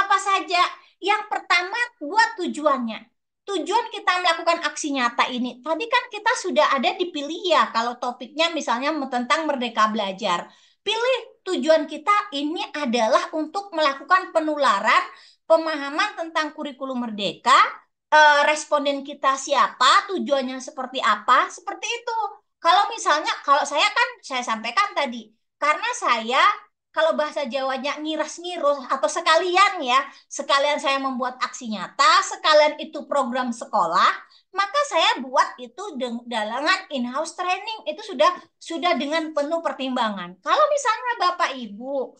apa saja. Yang pertama, buat tujuannya. Tujuan kita melakukan aksi nyata ini. Tadi kan kita sudah ada dipilih ya, kalau topiknya misalnya tentang Merdeka Belajar. Pilih tujuan kita ini adalah untuk melakukan penularan pemahaman tentang kurikulum Merdeka, responden kita siapa, tujuannya seperti apa, seperti itu. Kalau misalnya, kalau saya kan, saya sampaikan tadi, karena saya, kalau bahasa Jawanya ngiras-ngirus, atau sekalian ya, sekalian saya membuat aksi nyata, sekalian itu program sekolah, maka saya buat itu dengan in-house training, itu sudah dengan penuh pertimbangan. Kalau misalnya Bapak Ibu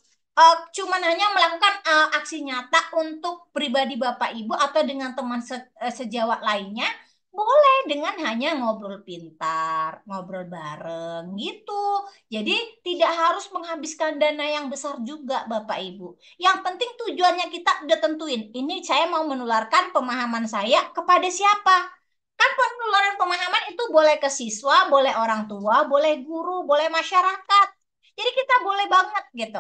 cuman hanya melakukan aksi nyata untuk pribadi Bapak Ibu atau dengan teman sejawat lainnya, boleh dengan hanya ngobrol pintar, ngobrol bareng gitu. Jadi tidak harus menghabiskan dana yang besar juga Bapak Ibu. Yang penting tujuannya kita udah tentuin. Ini saya mau menularkan pemahaman saya kepada siapa? Kan penularan pemahaman itu boleh ke siswa, boleh orang tua, boleh guru, boleh masyarakat. Jadi kita boleh banget gitu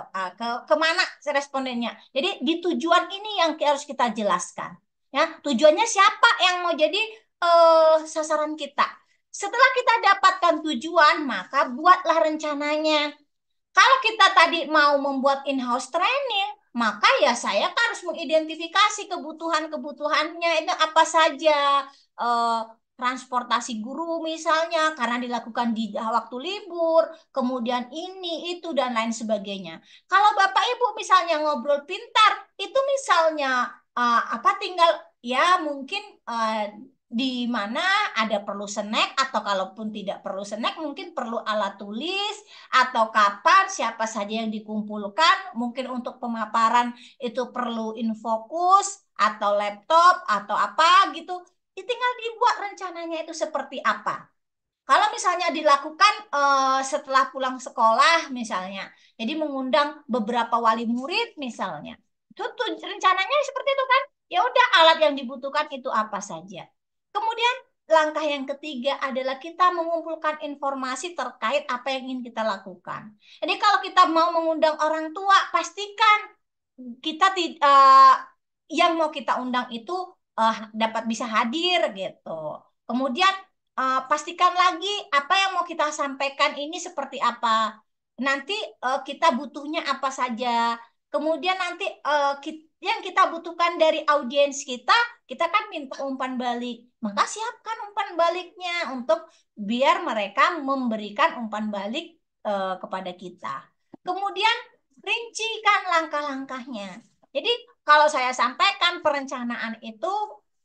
kemana respondennya. Jadi di tujuan ini yang harus kita jelaskan. Ya, tujuannya siapa yang mau jadi sasaran kita. Setelah kita dapatkan tujuan, maka buatlah rencananya. Kalau kita tadi mau membuat in-house training, maka ya saya harus mengidentifikasi kebutuhan-kebutuhannya itu apa saja. Eh, Transportasi guru misalnya, karena dilakukan di waktu libur, kemudian ini, itu, dan lain sebagainya. Kalau Bapak Ibu misalnya ngobrol pintar, itu misalnya apa tinggal ya mungkin di mana ada perlu snack atau kalaupun tidak perlu snack mungkin perlu alat tulis atau kapan siapa saja yang dikumpulkan mungkin untuk pemaparan itu perlu infokus atau laptop atau apa gitu. Tinggal dibuat rencananya itu seperti apa. Kalau misalnya dilakukan setelah pulang sekolah misalnya, jadi mengundang beberapa wali murid misalnya, itu rencananya seperti itu kan? Ya udah alat yang dibutuhkan itu apa saja. Kemudian langkah yang ketiga adalah kita mengumpulkan informasi terkait apa yang ingin kita lakukan. Jadi kalau kita mau mengundang orang tua, pastikan kita yang mau kita undang itu dapat bisa hadir gitu. Kemudian pastikan lagi apa yang mau kita sampaikan ini seperti apa. Nanti kita butuhnya apa saja. Kemudian nanti yang kita butuhkan dari audiens kita kan minta umpan balik. Maka siapkan umpan baliknya untuk biar mereka memberikan umpan balik kepada kita. Kemudian rincikan langkah-langkahnya. Jadi kalau saya sampaikan perencanaan itu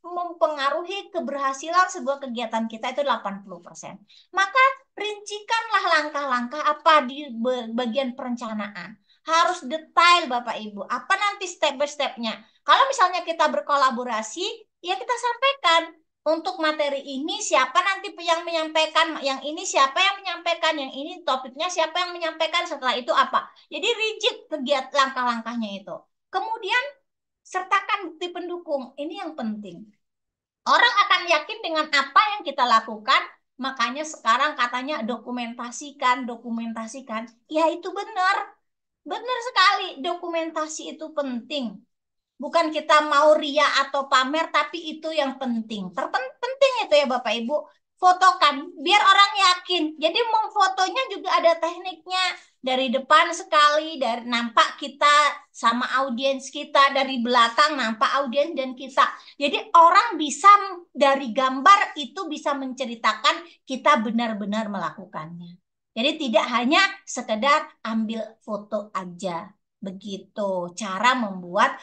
mempengaruhi keberhasilan sebuah kegiatan kita itu 80%. Maka rincikanlah langkah-langkah apa di bagian perencanaan. Harus detail Bapak Ibu. Apa nanti step by stepnya. Kalau misalnya kita berkolaborasi, ya kita sampaikan. Untuk materi ini siapa nanti yang menyampaikan, yang ini siapa yang menyampaikan, yang ini topiknya siapa yang menyampaikan, setelah itu apa. Jadi rigid kegiatan langkah-langkahnya itu. Kemudian sertakan bukti pendukung. Ini yang penting. Orang akan yakin dengan apa yang kita lakukan, makanya sekarang katanya dokumentasikan, dokumentasikan. Ya itu benar, benar sekali. Dokumentasi itu penting. Bukan kita mau ria atau pamer, tapi itu yang penting. Terpenting itu ya Bapak Ibu. Fotokan, biar orang yakin. Jadi memfotonya juga ada tekniknya. Dari depan sekali, dari nampak kita sama audiens kita, dari belakang nampak audiens dan kita. Jadi orang bisa dari gambar itu bisa menceritakan kita benar-benar melakukannya. Jadi tidak hanya sekedar ambil foto aja. Begitu cara membuat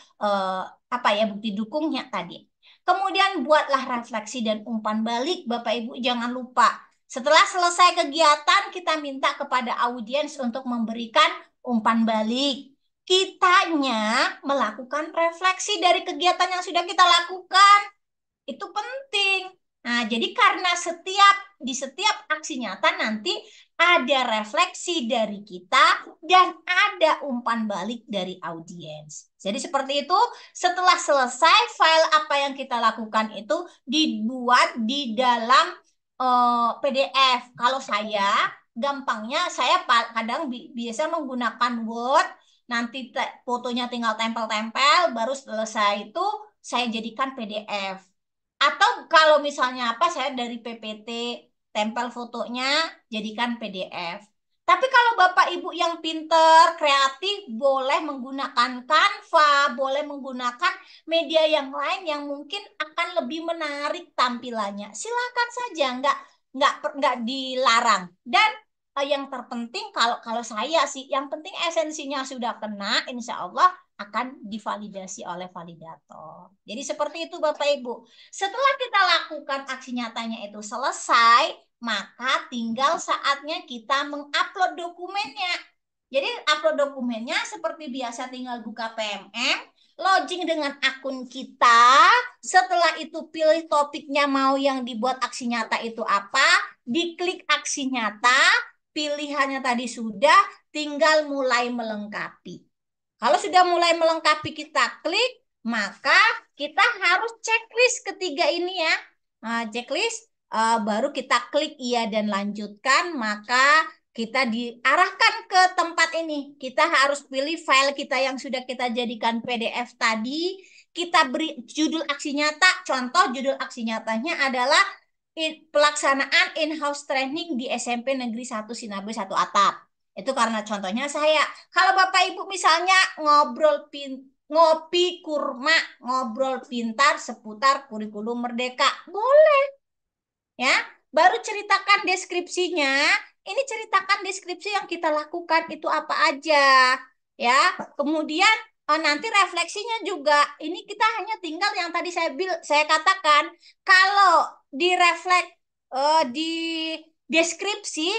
apa ya bukti dukungnya tadi. Kemudian buatlah refleksi dan umpan balik, Bapak Ibu jangan lupa. Setelah selesai kegiatan, kita minta kepada audiens untuk memberikan umpan balik. Kitanya melakukan refleksi dari kegiatan yang sudah kita lakukan. Itu penting. Nah, jadi karena di setiap aksi nyata nanti ada refleksi dari kita dan ada umpan balik dari audiens. Jadi seperti itu, setelah selesai file apa yang kita lakukan itu dibuat di dalam PDF. Kalau saya gampangnya saya kadang biasa menggunakan Word nanti fotonya tinggal tempel-tempel, baru selesai itu saya jadikan PDF. Atau kalau misalnya apa, saya dari PPT, tempel fotonya, jadikan PDF. Tapi kalau Bapak Ibu yang pinter, kreatif, boleh menggunakan Canva, boleh menggunakan media yang lain yang mungkin akan lebih menarik tampilannya. Silakan saja, nggak dilarang. Dan yang terpenting kalau kalau saya sih, yang penting esensinya sudah kena, insya Allah akan divalidasi oleh validator. Jadi seperti itu Bapak Ibu. Setelah kita lakukan aksi nyatanya itu selesai, maka tinggal saatnya kita mengupload dokumennya. Jadi upload dokumennya seperti biasa, tinggal buka PMM, login dengan akun kita. Setelah itu pilih topiknya, mau yang dibuat aksi nyata itu apa, diklik aksi nyata, pilihannya tadi sudah, tinggal mulai melengkapi. Kalau sudah mulai melengkapi kita klik, maka kita harus checklist ketiga ini ya. Nah, checklist baru kita klik iya dan lanjutkan, maka kita diarahkan ke tempat ini. Kita harus pilih file kita yang sudah kita jadikan PDF tadi, kita beri judul aksi nyata. Contoh judul aksi nyatanya adalah pelaksanaan in-house training di SMP Negeri 1 Sinabe 1 Atap. Itu karena contohnya saya. Kalau Bapak Ibu misalnya ngopi kurma, ngobrol pintar seputar kurikulum Merdeka, boleh ya. Baru ceritakan deskripsinya. Ini ceritakan deskripsi yang kita lakukan itu apa aja, ya. Kemudian nanti refleksinya juga. Ini kita hanya tinggal yang tadi saya katakan, kalau di di deskripsi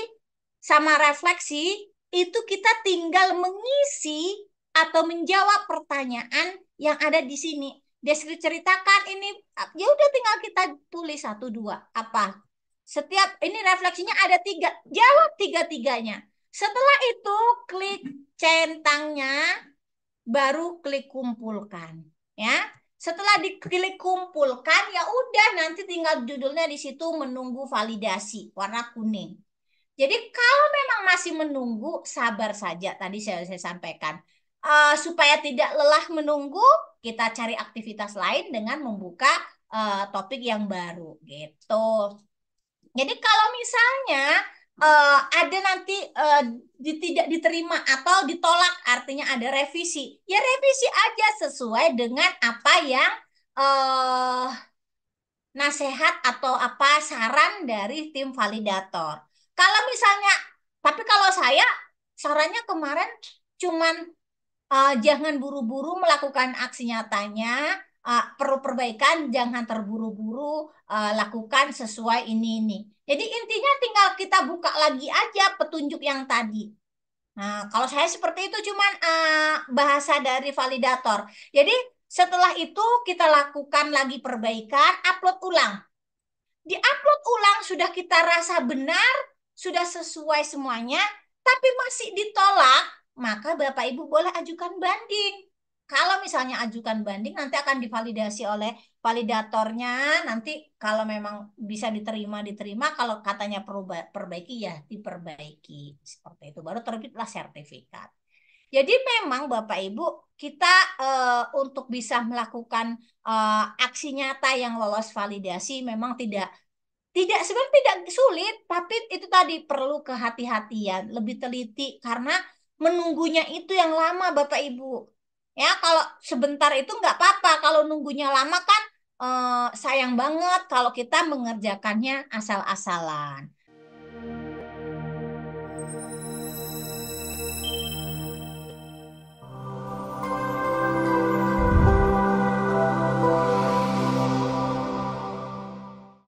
sama refleksi itu kita tinggal mengisi atau menjawab pertanyaan yang ada di sini. Deskripsi ceritakan ini, ya udah tinggal kita tulis satu dua apa. Setiap ini refleksinya ada tiga, jawab tiga-tiganya. Setelah itu klik centangnya, baru klik kumpulkan, ya. Setelah diklik kumpulkan, ya udah nanti tinggal judulnya di situ menunggu validasi warna kuning. Jadi kalau memang masih menunggu, sabar saja. Tadi saya sampaikan. Supaya tidak lelah menunggu, kita cari aktivitas lain dengan membuka topik yang baru gitu. Jadi kalau misalnya ada nanti tidak diterima atau ditolak, artinya ada revisi. Ya revisi aja sesuai dengan apa yang eh, nasihat atau apa saran dari tim validator. Kalau misalnya, tapi kalau saya sarannya kemarin cuman jangan buru-buru melakukan aksi nyatanya, perlu perbaikan, jangan terburu-buru, lakukan sesuai ini. Jadi intinya tinggal kita buka lagi aja petunjuk yang tadi. Nah, kalau saya seperti itu cuman bahasa dari validator. Jadi setelah itu kita lakukan lagi perbaikan, upload ulang. Di-upload ulang sudah kita rasa benar, sudah sesuai semuanya, tapi masih ditolak, maka Bapak Ibu boleh ajukan banding. Kalau misalnya ajukan banding, nanti akan divalidasi oleh validatornya. Nanti kalau memang bisa diterima, diterima. Kalau katanya perlu perbaiki, ya diperbaiki. Seperti itu. Baru terbitlah sertifikat. Jadi memang Bapak Ibu, kita untuk bisa melakukan aksi nyata yang lolos validasi memang tidak tidak sebenarnya tidak sulit, tapi itu tadi perlu kehati-hatian, lebih teliti karena menunggunya itu yang lama Bapak Ibu. Ya, kalau sebentar itu nggak apa-apa, kalau nunggunya lama kan sayang banget kalau kita mengerjakannya asal-asalan.